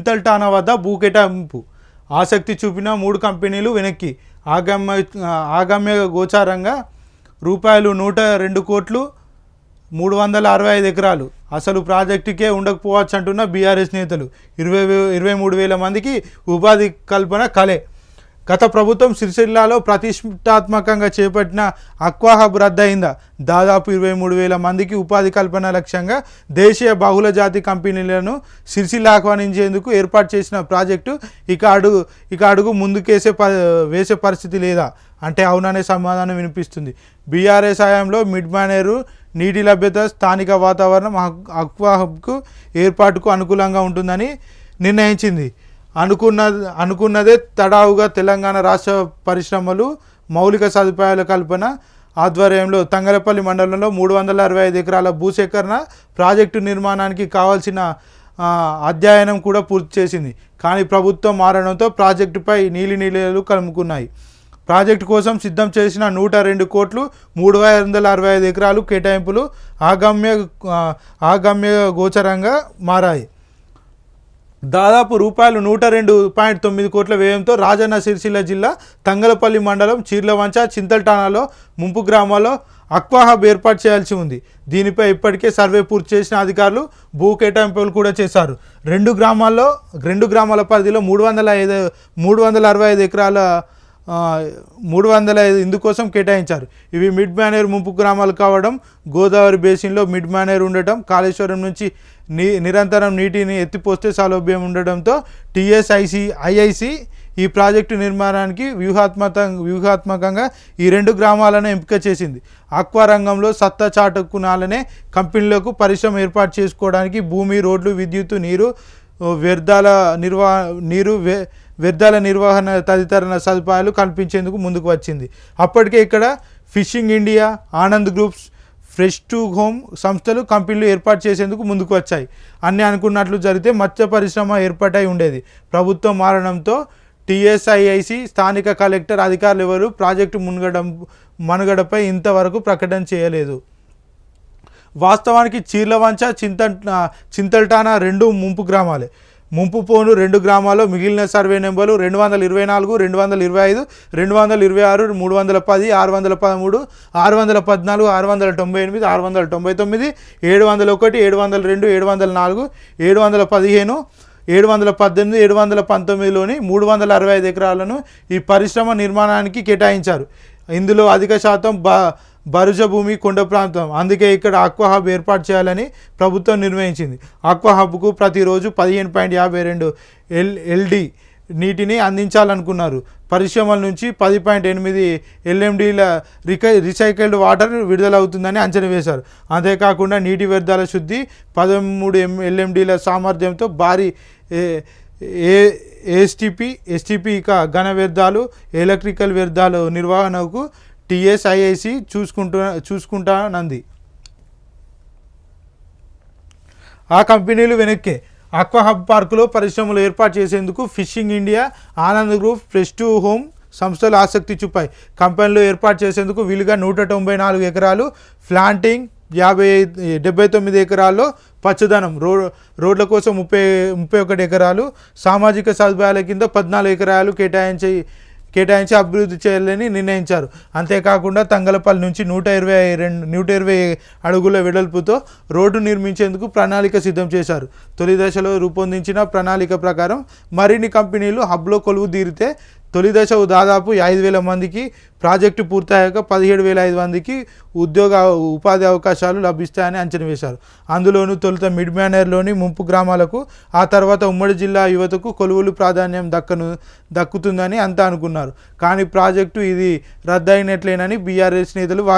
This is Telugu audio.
చింతల్టానా వద్ద భూకేటాయింపు ఆసక్తి చూపిన 3 కంపెనీలు వెనక్కి ఆగమ్య గోచారంగా రూపాయలు 102 కోట్లు 365 ఎకరాలు అసలు ప్రాజెక్టుకే ఉండకపోవచ్చు అంటున్న బీఆర్ఎస్ నేతలు 23,000 మందికి ఉపాధి కల్పన కలే గత ప్రభుత్వం సిరిసిల్లాలో ప్రతిష్టాత్మకంగా చేపట్టిన అక్వా హబ్ రద్దయిందా దాదాపు 23,000 మందికి ఉపాధి కల్పన లక్ష్యంగా దేశీయ బహుళ జాతి కంపెనీలను సిరిసిల్ల ఆహ్వానించేందుకు ఏర్పాటు చేసిన ప్రాజెక్టు ఇక అడుగు వేసే పరిస్థితి లేదా అంటే అవుననే సమాధానం వినిపిస్తుంది. బీఆర్ఎస్ హయాంలో మిడ్ మానేరు నీటి లభ్యత స్థానిక వాతావరణం అక్వా హబ్కు ఏర్పాటుకు అనుకూలంగా ఉంటుందని నిర్ణయించింది. అనుకున్నదే తడావుగా తెలంగాణ రాష్ట్ర పరిశ్రమలు మౌలిక సదుపాయాల కల్పన ఆధ్వర్యంలో తంగలపల్లి మండలంలో 365 ఎకరాల భూసేకరణ ప్రాజెక్టు నిర్మాణానికి కావాల్సిన అధ్యయనం కూడా పూర్తి చేసింది. కానీ ప్రభుత్వం మారడంతో ప్రాజెక్టుపై నీలినీళ్ళు కలుముకున్నాయి. ప్రాజెక్టు కోసం సిద్ధం చేసిన 102 కోట్లు 365 ఎకరాలు కేటాయింపులు ఆగమ్య గోచరంగా మారాయి. దాదాపు రూపాయలు 102.9 కోట్ల వ్యయంతో రాజన్న సిరిసిల్ల జిల్లా తంగలపల్లి మండలం చీర్లవంచ చింతల్టానాలో ముంపు గ్రామాల్లో అక్వా హబ్ ఏర్పాటు చేయాల్సి ఉంది. దీనిపై ఇప్పటికే సర్వే పూర్తి చేసిన అధికారులు భూ కేటాయింపులు కూడా చేశారు. రెండు గ్రామాల పరిధిలో 365 ఎకరాల 305 ఇందుకోసం కేటాయించారు. ఇవి మిడ్ మానేరు ముంపు గ్రామాలు కావడం, గోదావరి బేసిన్లో మిడ్ మానేరు ఉండటం, కాళేశ్వరం నుంచి నిరంతరం నీటిని ఎత్తిపోస్తే సౌలభ్యం ఉండడంతో ఐఐసి ఈ ప్రాజెక్టు నిర్మాణానికి వ్యూహాత్మకంగా ఈ 2 గ్రామాలను ఎంపిక చేసింది. ఆక్వా రంగంలో సత్తా చాటుకునాలనే కంపెనీలకు పరిశ్రమ ఏర్పాటు చేసుకోవడానికి భూమి, రోడ్లు, విద్యుత్తు, వ్యర్థాల నిర్వహణ తదితర సదుపాయాలు కల్పించేందుకు ముందుకు వచ్చింది. అప్పటికే ఇక్కడ fishing India, Anand groups, fresh to home సంస్థలు కంపెనీలు ఏర్పాటు చేసేందుకు ముందుకు వచ్చాయి. అన్నీ అనుకున్నట్లు జరిగితే మత్స్య పరిశ్రమ ఏర్పాటై ఉండేది. ప్రభుత్వం మారడంతో టీఎస్ఐఐసి స్థానిక కలెక్టర్ అధికారులు ఎవరు ప్రాజెక్టు మనుగడపై ఇంతవరకు ప్రకటన చేయలేదు. వాస్తవానికి చీర్లవంచ చింతల్టానా 2 ముంపు గ్రామాలే. ముంపు పోను 2 గ్రామాల్లో మిగిలిన సర్వే నెంబర్లు 224, 225, 226, 310, 613, 614, 698, 699, 701, 702, 704, 715, 718, 719లోని 365 ఎకరాలను ఈ పరిశ్రమ నిర్మాణానికి కేటాయించారు. ఇందులో అధిక శాతం బరుజ భూమి, కొండ ప్రాంతం. అందుకే ఇక్కడ ఆక్వా హబ్ ఏర్పాటు చేయాలని ప్రభుత్వం నిర్ణయించింది. ఆక్వా హబ్కు ప్రతిరోజు 15.52 LD నీటిని అందించాలనుకున్నారు. పరిశ్రమల నుంచి 10.8 LMDల రీసైకిల్డ్ వాటర్ విడుదలవుతుందని అంచనా వేశారు. అంతేకాకుండా నీటి వ్యర్థాల శుద్ధి 13 LMDల సామర్థ్యంతో భారీ ఎస్టీపీ ఘన వ్యర్థాలు, ఎలక్ట్రికల్ వ్యర్థాలు నిర్వహణకు టీఎస్ఐఐసి చూసుకుంటానంది. ఆ కంపెనీలు వెనక్కే ఆక్వా హబ్ పార్కులో పరిశ్రమలు ఏర్పాటు చేసేందుకు fishing India, Anand group, fresh to home సంస్థలు ఆసక్తి చూపాయి. కంపెనీలు ఏర్పాటు చేసేందుకు వీలుగా 194 ఎకరాలు ప్లాంటింగ్, 79 ఎకరాల్లో పచ్చదనం, రోడ్ల కోసం 31 ఎకరాలు, సామాజిక సదుపాయాల కింద 14 ఎకరాలు కేటాయించి అభివృద్ధి చేయాలని నిర్ణయించారు. అంతేకాకుండా తంగలపల్లి నుంచి 120 అడుగుల వెడల్పుతో రోడ్డు నిర్మించేందుకు ప్రణాళిక సిద్ధం చేశారు. తొలి దశలో రూపొందించిన ప్రణాళిక ప్రకారం మరిన్ని కంపెనీలు హబ్లో కొలువు తీరితే తొలి దశ దాదాపు 5,000 మందికి, ప్రాజెక్టు పూర్తయ్యాక 17,500 మందికి ఉపాధి అవకాశాలు లభిస్తాయని అంచనా వేశారు. అందులోనూ తొలుత మిడ్ మానేర్లోని ముంపు గ్రామాలకు, ఆ తర్వాత ఉమ్మడి జిల్లా యువతకు కొలువులు ప్రాధాన్యం దక్కుతుందని అంతా అనుకున్నారు. కానీ ప్రాజెక్టు ఇది రద్దయినట్లేనని బీఆర్ఎస్ నేతలు